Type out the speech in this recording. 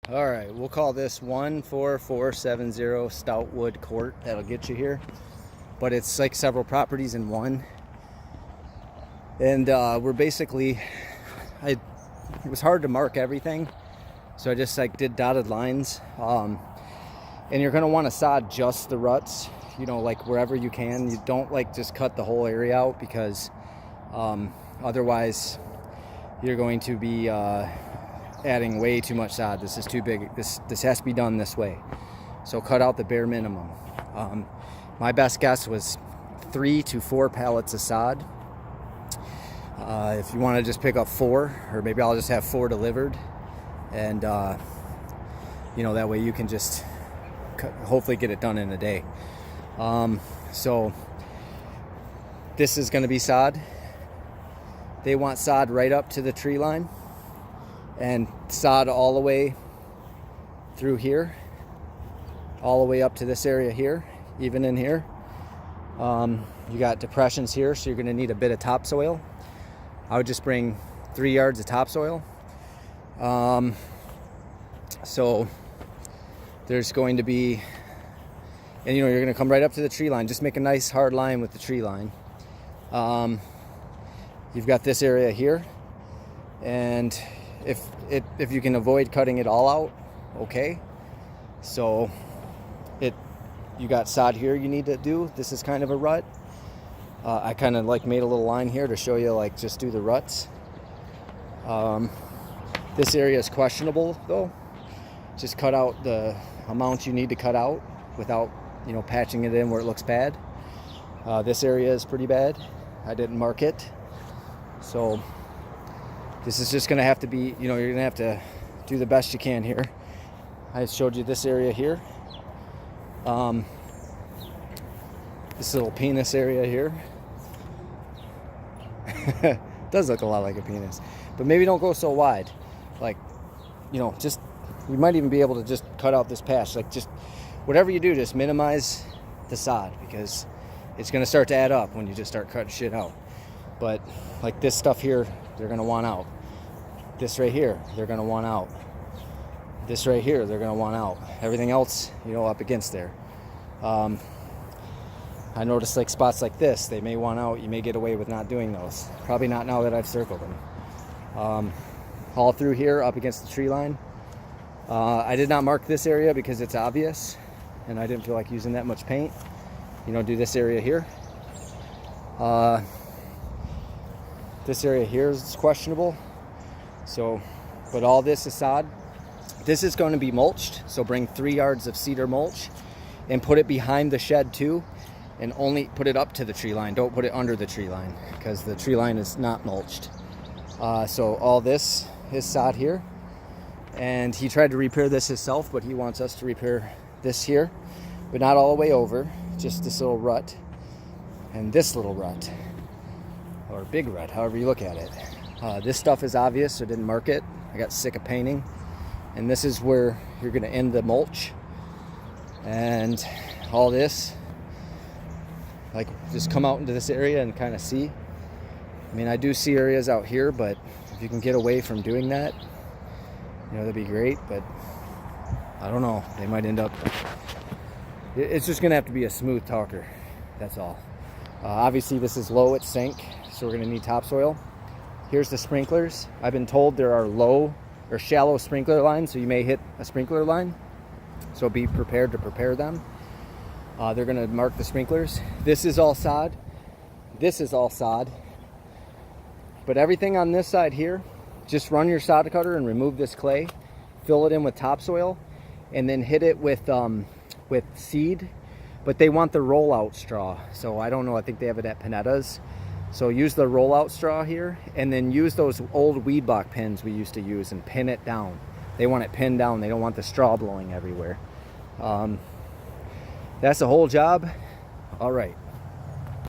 All right, we'll call this 14470 Stoutwood Court. That'll get you here. But it's like several properties in one. And we're basically, it was hard to mark everything. So I just like did dotted lines. And you're gonna wanna sod just the ruts, you know, like wherever you can. You don't like just cut the whole area out because otherwise you're going to be adding way too much sod. This is too big. This has to be done this way. So cut out the bare minimum. My best guess was 3 to 4 pallets of sod. If you want to just pick up 4, or maybe I'll just have 4 delivered, and you know, that way you can just hopefully get it done in a day. So this is going to be sod. They want sod right up to the tree line, and sod all the way through here, all the way up to this area here, even in here. You got depressions here, so you're going to need a bit of topsoil. I would just bring 3 yards of topsoil. So there's going to be, and you know, you're going to come right up to the tree line. Just make a nice hard line with the tree line. You've got this area here, and if you can avoid cutting it all out, okay. So you got sod here you need to do. This is kind of a rut. I kind of like made a little line here to show you, like, just do the ruts. This area is questionable though. Just cut out the amount you need to cut out without, you know, patching it in where it looks bad. This area is pretty bad. I didn't mark it. So this is just gonna have to be, you know, you're gonna have to do the best you can here. I showed you this area here. This little penis area here. Does look a lot like a penis, but maybe don't go so wide. Like, you know, just, you might even be able to just cut out this patch. Like, just whatever you do, just minimize the sod, because it's going to start to add up when you just start cutting shit out. But like this stuff here, they're going to want out. This right here, they're going to want out. This right here, they're going to want out. Everything else, you know, up against there. I noticed like spots like this, they may want out. You may get away with not doing those. Probably not now that I've circled them. All through here, up against the tree line. I did not mark this area because it's obvious, and I didn't feel like using that much paint. You know, do this area here. This area here is questionable. So, but all this is sod. This is going to be mulched, so bring 3 yards of cedar mulch and put it behind the shed too, and only put it up to the tree line. Don't put it under the tree line, because the tree line is not mulched. So all this is sod here, and he tried to repair this himself, but he wants us to repair this here, but not all the way over, just this little rut and this little rut, or big rut, however you look at it. This stuff is obvious, so I didn't mark it. I got sick of painting. And this is where you're going to end the mulch. And all this, like, just come out into this area and kind of see. I mean, I do see areas out here, but if you can get away from doing that, you know, that'd be great. But I don't know, they might end up, it's just going to have to be a smooth talker. That's all. Obviously this is low, it's sink, so we're going to need topsoil. Here's the sprinklers. I've been told there are low or shallow sprinkler lines, so you may hit a sprinkler line. So be prepared to prepare them. They're going to mark the sprinklers. This is all sod. This is all sod. But everything on this side here, just run your sod cutter and remove this clay, fill it in with topsoil, and then hit it with seed. But they want the rollout straw, so I don't know. I think they have it at Panetta's. So use the rollout straw here, and then use those old weed block pins we used to use and pin it down. They want it pinned down. They don't want the straw blowing everywhere. That's the whole job. All right.